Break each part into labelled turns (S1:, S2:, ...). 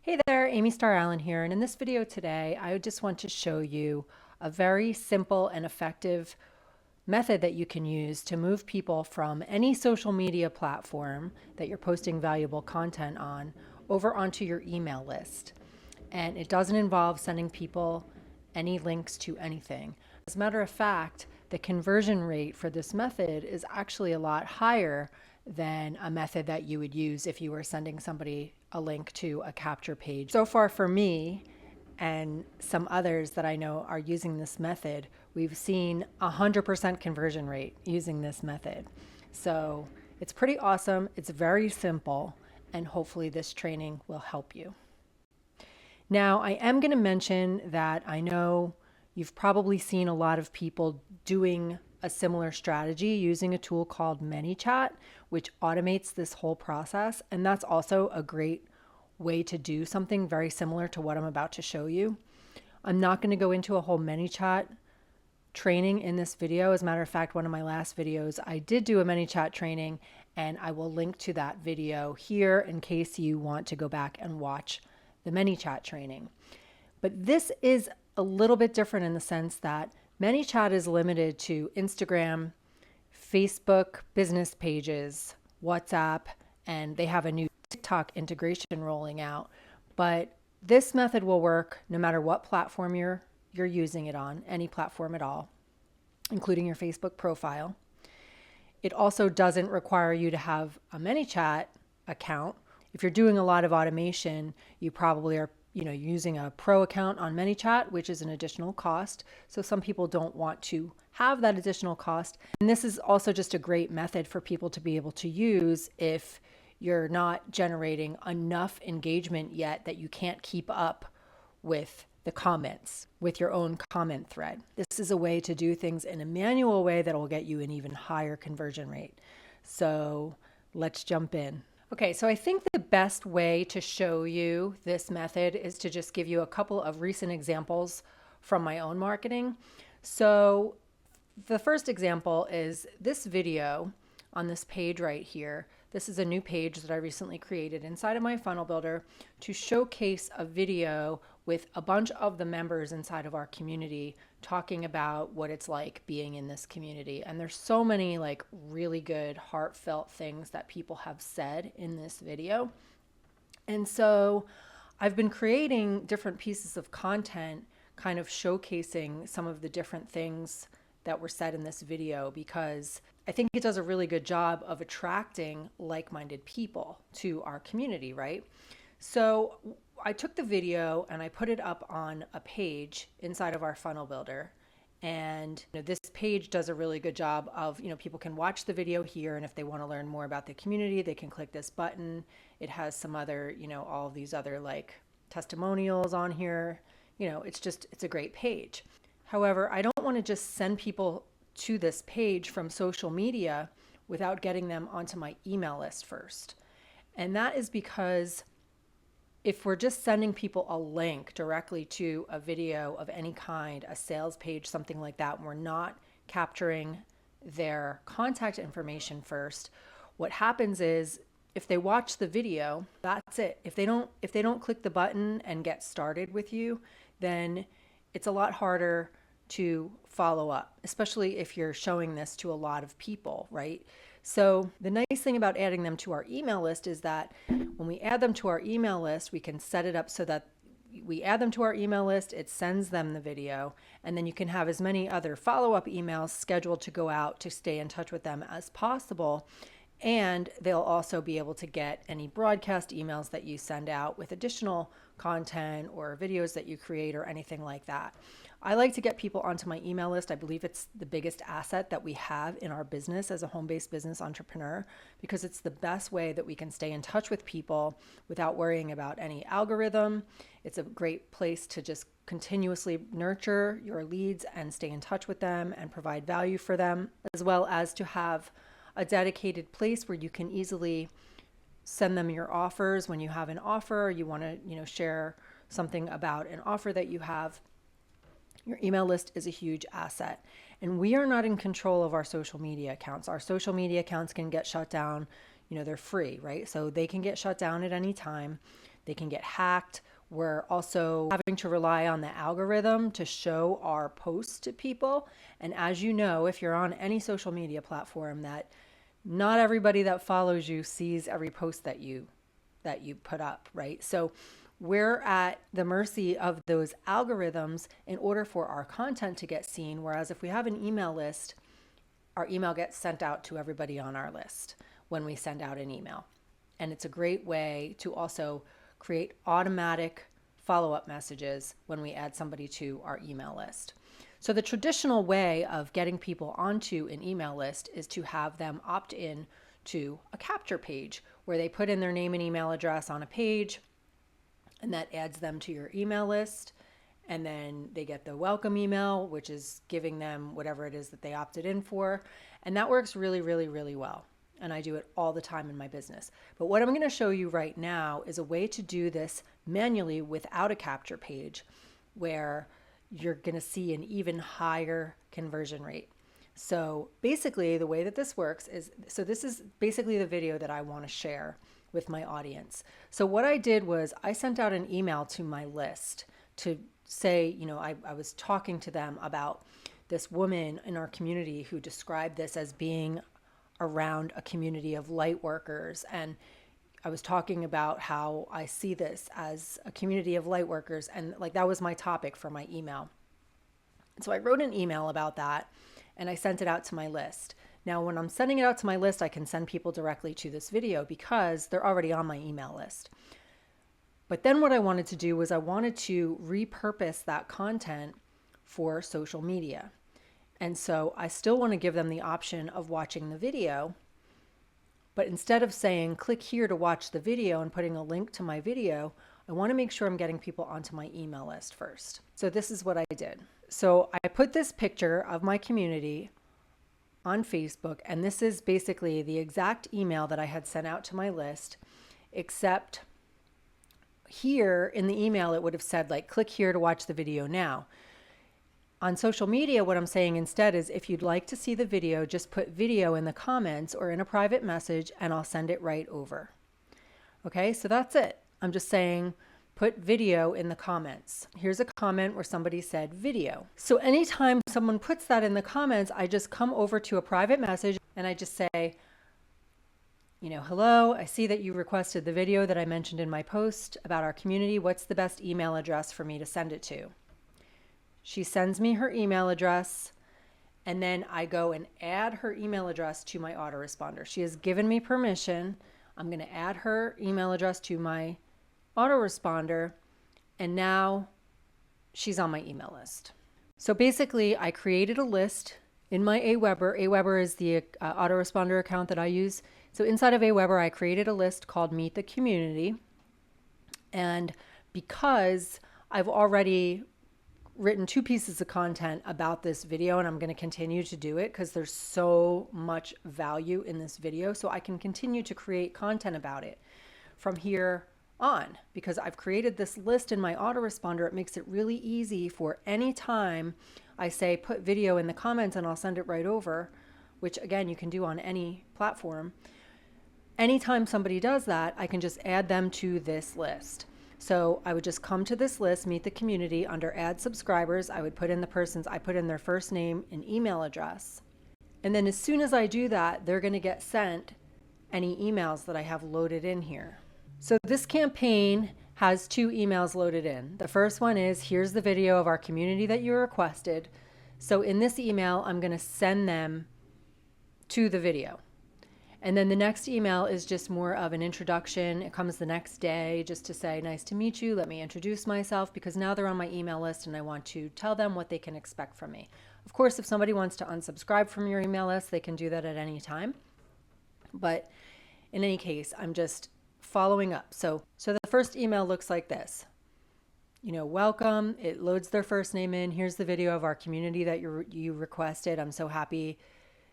S1: Hey there, Amy Starr here, and in this video today, I just want to show you a very simple and effective method that you can use to move people from any social media platform that you're posting valuable content on over onto your email list. And it doesn't involve sending people any links to anything. As a matter of fact, the conversion rate for this method is actually a lot higher than a method that you would use if you were sending somebody a link to a capture page. So far for me and some others that I know are using this method, we've seen 100% conversion rate using this method. So it's pretty awesome. It's very simple, and hopefully this training will help you. Now, I am going to mention that I know you've probably seen a lot of people doing a similar strategy using a tool called ManyChat, which automates this whole process. And that's also a great way to do something very similar to what I'm about to show you. I'm not going to go into a whole ManyChat training in this video. As a matter of fact, one of my last videos, I did do a ManyChat training, and I will link to that video here in case you want to go back and watch the ManyChat training. But this is a little bit different in the sense that ManyChat is limited to Instagram, Facebook business pages, WhatsApp, and they have a new TikTok integration rolling out. But this method will work no matter what platform you're using it on, any platform at all, including your Facebook profile. It also doesn't require you to have a ManyChat account. If you're doing a lot of automation, you probably are using a pro account on ManyChat, which is an additional cost. So some people don't want to have that additional cost. And this is also just a great method for people to be able to use if you're not generating enough engagement yet that you can't keep up with the comments, with your own comment thread. This is a way to do things in a manual way that will get you an even higher conversion rate. So let's jump in. Okay, so I think the best way to show you this method is to just give you a couple of recent examples from my own marketing. So the first example is this video on this page right here. This is a new page that I recently created inside of my funnel builder to showcase a video with a bunch of the members inside of our community talking about what it's like being in this community. And there's so many like really good heartfelt things that people have said in this video. And so I've been creating different pieces of content kind of showcasing some of the different things that were said in this video, because I think it does a really good job of attracting like-minded people to our community, right? So I took the video and I put it up on a page inside of our funnel builder. And this page does a really good job of, people can watch the video here, and if they want to learn more about the community, they can click this button. It has some other, all of these other like testimonials on here. It's a great page. However, I don't want to just send people to this page from social media without getting them onto my email list first. And that is because if we're just sending people a link directly to a video of any kind, a sales page, something like that, and we're not capturing their contact information first, what happens is if they watch the video, that's it. If they don't click the button and get started with you, then it's a lot harder to follow up, especially if you're showing this to a lot of people, right? So the nice thing about adding them to our email list is that when we add them to our email list, we can set it up so that we add them to our email list, it sends them the video, and then you can have as many other follow-up emails scheduled to go out to stay in touch with them as possible. And they'll also be able to get any broadcast emails that you send out with additional content or videos that you create or anything like that. I like to get people onto my email list. I believe it's the biggest asset that we have in our business as a home-based business entrepreneur, because it's the best way that we can stay in touch with people without worrying about any algorithm. It's a great place to just continuously nurture your leads and stay in touch with them and provide value for them, as well as to have a dedicated place where you can easily send them your offers when you have an offer, you want to, share something about an offer that you have. Your email list is a huge asset. And we are not in control of our social media accounts. Our social media accounts can get shut down. They're free, right? So they can get shut down at any time. They can get hacked. We're also having to rely on the algorithm to show our posts to people. And as you know, if you're on any social media platform, that not everybody that follows you sees every post that you put up, right? So we're at the mercy of those algorithms in order for our content to get seen. Whereas if we have an email list, our email gets sent out to everybody on our list when we send out an email. And it's a great way to also create automatic follow-up messages when we add somebody to our email list. So the traditional way of getting people onto an email list is to have them opt in to a capture page where they put in their name and email address on a page, and that adds them to your email list. And then they get the welcome email, which is giving them whatever it is that they opted in for. And that works really, really, really well. And I do it all the time in my business. But what I'm going to show you right now is a way to do this manually without a capture page, where you're going to see an even higher conversion rate. So basically the way that this works is, so this is basically the video that I want to share with my audience. So what I did was I sent out an email to my list to say, I was talking to them about this woman in our community who described this as being around a community of light workers. And I was talking about how I see this as a community of light workers. And like, that was my topic for my email. And so I wrote an email about that and I sent it out to my list. Now, when I'm sending it out to my list, I can send people directly to this video because they're already on my email list. But then what I wanted to do was I wanted to repurpose that content for social media. And so I still want to give them the option of watching the video, but instead of saying, click here to watch the video and putting a link to my video, I want to make sure I'm getting people onto my email list first. So this is what I did. So I put this picture of my community on Facebook, and this is basically the exact email that I had sent out to my list, except here in the email, it would have said like, click here to watch the video now. On social media, what I'm saying instead is if you'd like to see the video, just put video in the comments or in a private message and I'll send it right over. Okay, so that's it. I'm just saying put video in the comments. Here's a comment where somebody said video. So anytime someone puts that in the comments, I just come over to a private message and I just say, hello, I see that you requested the video that I mentioned in my post about our community. What's the best email address for me to send it to? She sends me her email address, and then I go and add her email address to my autoresponder. She has given me permission. I'm going to add her email address to my autoresponder, and now she's on my email list. So basically, I created a list in my Aweber. Aweber is the autoresponder account that I use. So inside of Aweber, I created a list called Meet the Community. And because I've already written 2 pieces of content about this video, and I'm going to continue to do it because there's so much value in this video, so I can continue to create content about it from here on. Because I've created this list in my autoresponder, it makes it really easy for any time I say put video in the comments and I'll send it right over, which again you can do on any platform. Anytime somebody does that, I can just add them to this list. So I would just come to this list, Meet the Community, under Add Subscribers. I would put in I put in their first name and email address. And then as soon as I do that, they're going to get sent any emails that I have loaded in here. So this campaign has 2 emails loaded in. The first one is, here's the video of our community that you requested. So in this email, I'm going to send them to the video. And then the next email is just more of an introduction. It comes the next day just to say, nice to meet you. Let me introduce myself, because now they're on my email list and I want to tell them what they can expect from me. Of course, if somebody wants to unsubscribe from your email list, they can do that at any time. But in any case, I'm just following up. So the first email looks like this. Welcome. It loads their first name in. Here's the video of our community that you requested. I'm so happy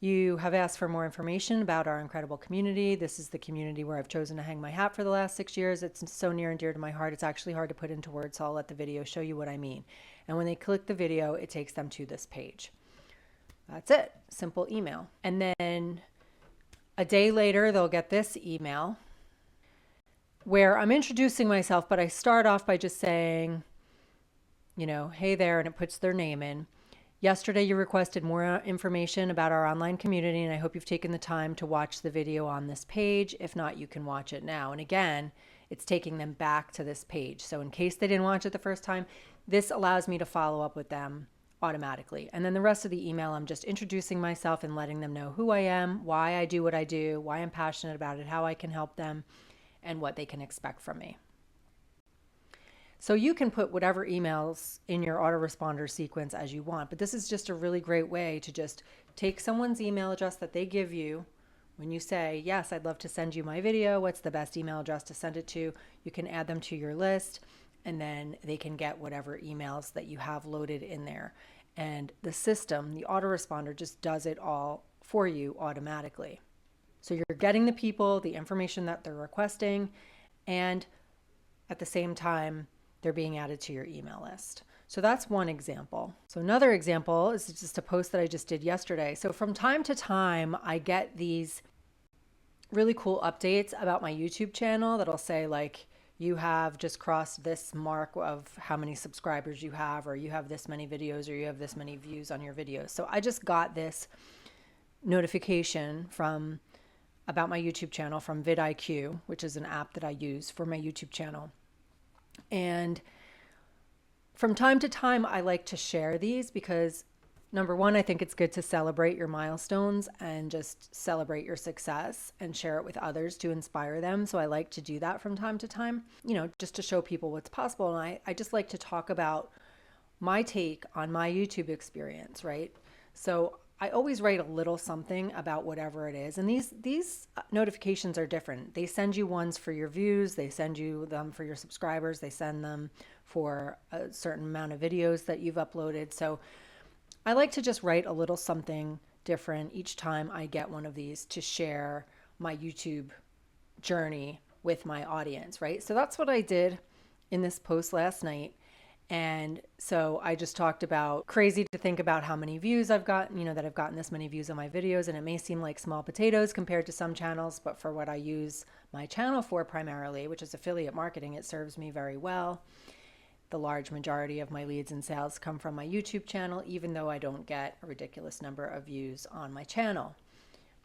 S1: you have asked for more information about our incredible community. This is the community where I've chosen to hang my hat for the last 6 years. It's so near and dear to my heart. It's actually hard to put into words, so I'll let the video show you what I mean. And when they click the video, it takes them to this page. That's it. Simple email. And then a day later, they'll get this email. where I'm introducing myself, but I start off by just saying, hey there, and it puts their name in. Yesterday, you requested more information about our online community, and I hope you've taken the time to watch the video on this page. If not, you can watch it now. And again, it's taking them back to this page. So in case they didn't watch it the first time, this allows me to follow up with them automatically. And then the rest of the email, I'm just introducing myself and letting them know who I am, why I do what I do, why I'm passionate about it, how I can help them, and what they can expect from me. So you can put whatever emails in your autoresponder sequence as you want, but this is just a really great way to just take someone's email address that they give you. When you say, yes, I'd love to send you my video, what's the best email address to send it to? You can add them to your list, and then they can get whatever emails that you have loaded in there. And the system, the autoresponder, just does it all for you automatically. So you're getting the people the information that they're requesting, and at the same time, they're being added to your email list. So that's one example. So another example is just a post that I just did yesterday. So from time to time, I get these really cool updates about my YouTube channel that'll say like, you have just crossed this mark of how many subscribers you have, or you have this many videos, or you have this many views on your videos. So I just got this notification about my YouTube channel from vidIQ, which is an app that I use for my YouTube channel. And from time to time, I like to share these because, number one, I think it's good to celebrate your milestones and just celebrate your success and share it with others to inspire them. So I like to do that from time to time, just to show people what's possible. And I just like to talk about my take on my YouTube experience, right? So I always write a little something about whatever it is. And these notifications are different. They send you ones for your views. They send you them for your subscribers. They send them for a certain amount of videos that you've uploaded. So I like to just write a little something different each time I get one of these to share my YouTube journey with my audience, right? So that's what I did in this post last night. And so I just talked about, crazy to think about how many views I've gotten, that I've gotten this many views on my videos, and it may seem like small potatoes compared to some channels, but for what I use my channel for primarily, which is affiliate marketing, it serves me very well. The large majority of my leads and sales come from my YouTube channel, even though I don't get a ridiculous number of views on my channel,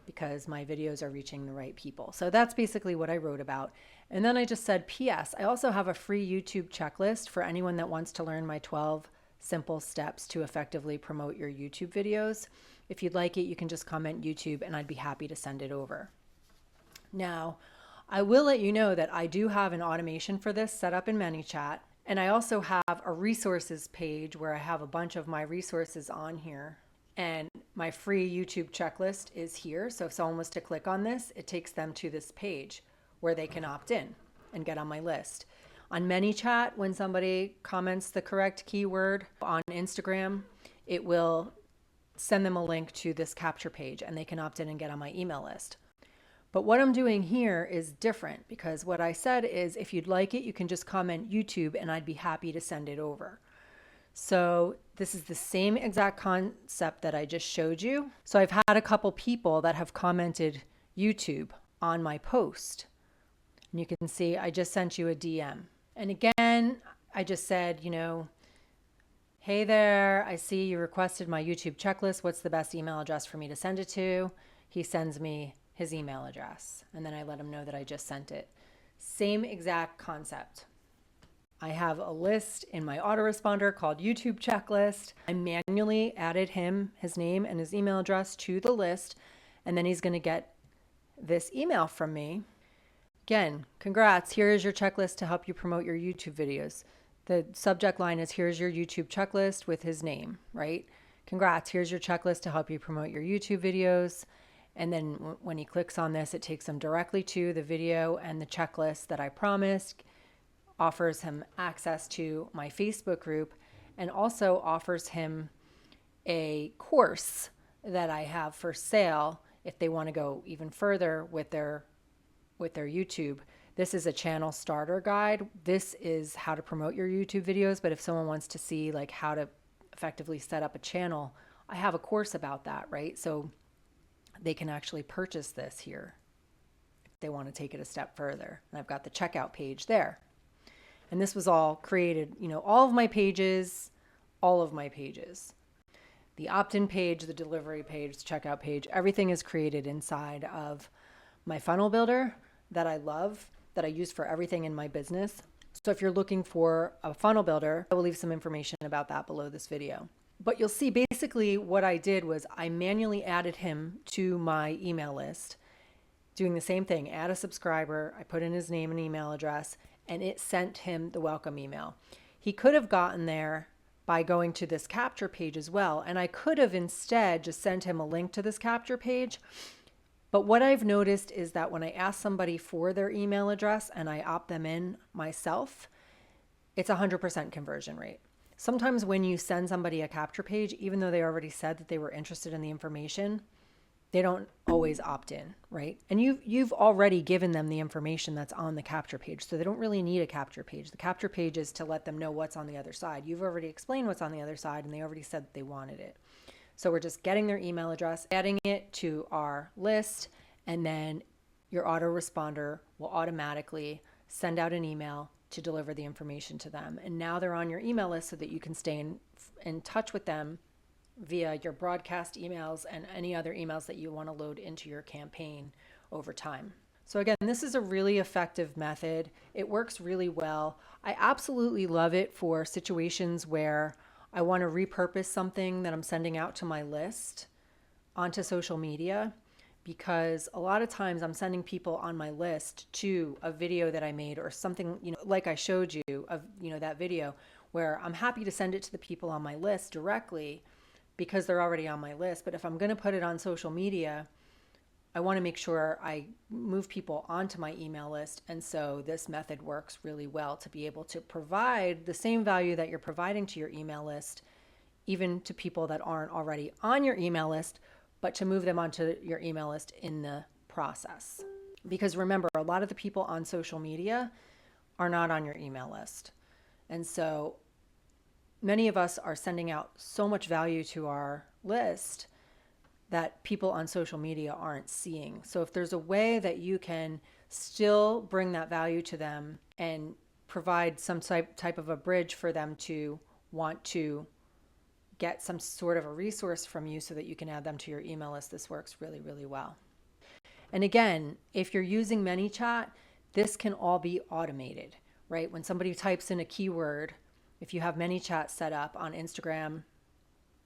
S1: because my videos are reaching the right people. So that's basically what I wrote about. And then I just said, P.S. I also have a free YouTube checklist for anyone that wants to learn my 12 simple steps to effectively promote your YouTube videos. If you'd like it, you can just comment YouTube and I'd be happy to send it over. Now, I will let you know that I do have an automation for this set up in ManyChat. And I also have a resources page where I have a bunch of my resources on here. And my free YouTube checklist is here. So if someone was to click on this, it takes them to this page where they can opt in and get on my list. On ManyChat, when somebody comments the correct keyword on Instagram, it will send them a link to this capture page and they can opt in and get on my email list. But what I'm doing here is different, because what I said is, if you'd like it, you can just comment YouTube and I'd be happy to send it over. So this is the same exact concept that I just showed you. So I've had a couple people that have commented YouTube on my post. And you can see I just sent you a DM. And again, I just said, hey there, I see you requested my YouTube checklist. What's the best email address for me to send it to? He sends me his email address, and then I let him know that I just sent it. Same exact concept. I have a list in my autoresponder called YouTube checklist. I manually added his name and his email address to the list, and then he's going to get this email from me. Again, congrats, here is your checklist to help you promote your YouTube videos. The subject line is, here's your YouTube checklist with his name, right? Congrats, here's your checklist to help you promote your YouTube videos. And then when he clicks on this, it takes him directly to the video and the checklist that I promised, offers him access to my Facebook group, and also offers him a course that I have for sale if they want to go even further with their YouTube. This is a channel starter guide. This is how to promote your YouTube videos, but if someone wants to see like how to effectively set up a channel, I have a course about that, right? So they can actually purchase this here. they want to take it a step further. And I've got the checkout page there. And this was all created, all of my pages, the opt-in page, the delivery page, the checkout page, everything is created inside of my funnel builder that I love, that I use for everything in my business. So if you're looking for a funnel builder, I will leave some information about that below this video. But you'll see basically what I did was I manually added him to my email list, doing the same thing, add a subscriber, I put in his name and email address, and it sent him the welcome email. He could have gotten there by going to this capture page as well, and I could have instead just sent him a link to this capture page. But what I've noticed is that when I ask somebody for their email address and I opt them in myself, it's 100% conversion rate. Sometimes when you send somebody a capture page, even though they already said that they were interested in the information, they don't always opt in, right? And you've already given them the information that's on the capture page, so they don't really need a capture page. The capture page is to let them know what's on the other side. You've already explained what's on the other side, and they already said that they wanted it. So we're just getting their email address, adding it to our list, and then your autoresponder will automatically send out an email to deliver the information to them. And now they're on your email list so that you can stay in touch with them via your broadcast emails and any other emails that you want to load into your campaign over time. So again, this is a really effective method. It works really well. I absolutely love it for situations where I want to repurpose something that I'm sending out to my list onto social media, because a lot of times I'm sending people on my list to a video that I made or something, like I showed you of, that video, where I'm happy to send it to the people on my list directly because they're already on my list. But if I'm going to put it on social media, I want to make sure I move people onto my email list. And so this method works really well to be able to provide the same value that you're providing to your email list, even to people that aren't already on your email list, but to move them onto your email list in the process. Because remember, a lot of the people on social media are not on your email list. And so many of us are sending out so much value to our list that people on social media aren't seeing. So if there's a way that you can still bring that value to them and provide some type of a bridge for them to want to get some sort of a resource from you so that you can add them to your email list, this works really, really well. And again, if you're using ManyChat, this can all be automated, right? When somebody types in a keyword, if you have ManyChat set up on Instagram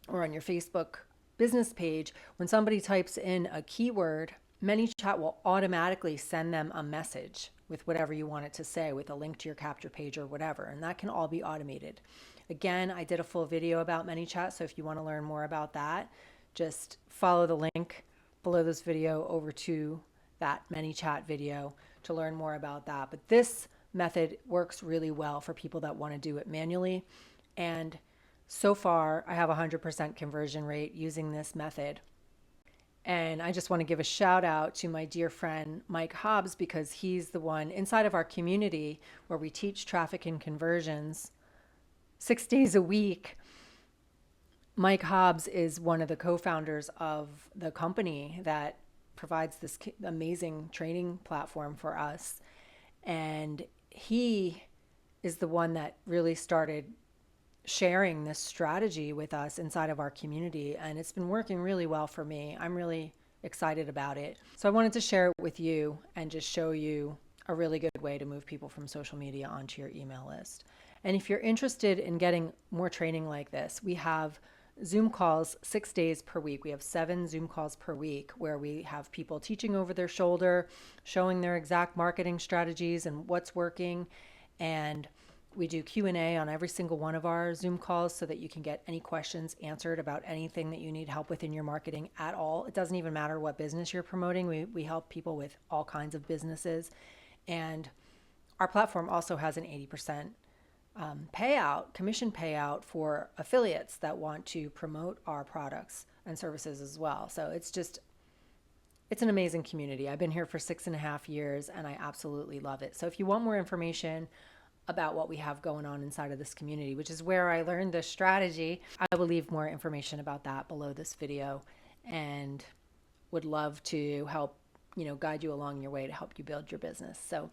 S1: or on your Facebook business page, when somebody types in a keyword, ManyChat will automatically send them a message with whatever you want it to say, with a link to your capture page or whatever, and that can all be automated. Again, I did a full video about ManyChat, so if you want to learn more about that, just follow the link below this video over to that ManyChat video to learn more about that. But this method works really well for people that want to do it manually. And so far, I have a 100% conversion rate using this method. And I just want to give a shout out to my dear friend, Mike Hobbs, because he's the one inside of our community where we teach traffic and conversions 6 days a week. Mike Hobbs is one of the co-founders of the company that provides this amazing training platform for us. And he is the one that really started sharing this strategy with us inside of our community. And it's been working really well for me. I'm really excited about it. So I wanted to share it with you and just show you a really good way to move people from social media onto your email list. And if you're interested in getting more training like this, we have Zoom calls 6 days per week. We have 7 Zoom calls per week where we have people teaching over their shoulder, showing their exact marketing strategies and what's working. And we do Q&A on every single one of our Zoom calls so that you can get any questions answered about anything that you need help with in your marketing at all. It doesn't even matter what business you're promoting. We help people with all kinds of businesses. And our platform also has an 80% commission payout for affiliates that want to promote our products and services as well. So it's an amazing community. I've been here for 6.5 years and I absolutely love it. So if you want more information about what we have going on inside of this community, which is where I learned this strategy, I will leave more information about that below this video and would love to help guide you along your way to help you build your business. So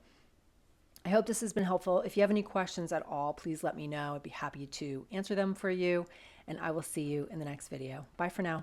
S1: I hope this has been helpful. If you have any questions at all, please let me know. I'd be happy to answer them for you, and I will see you in the next video. Bye for now.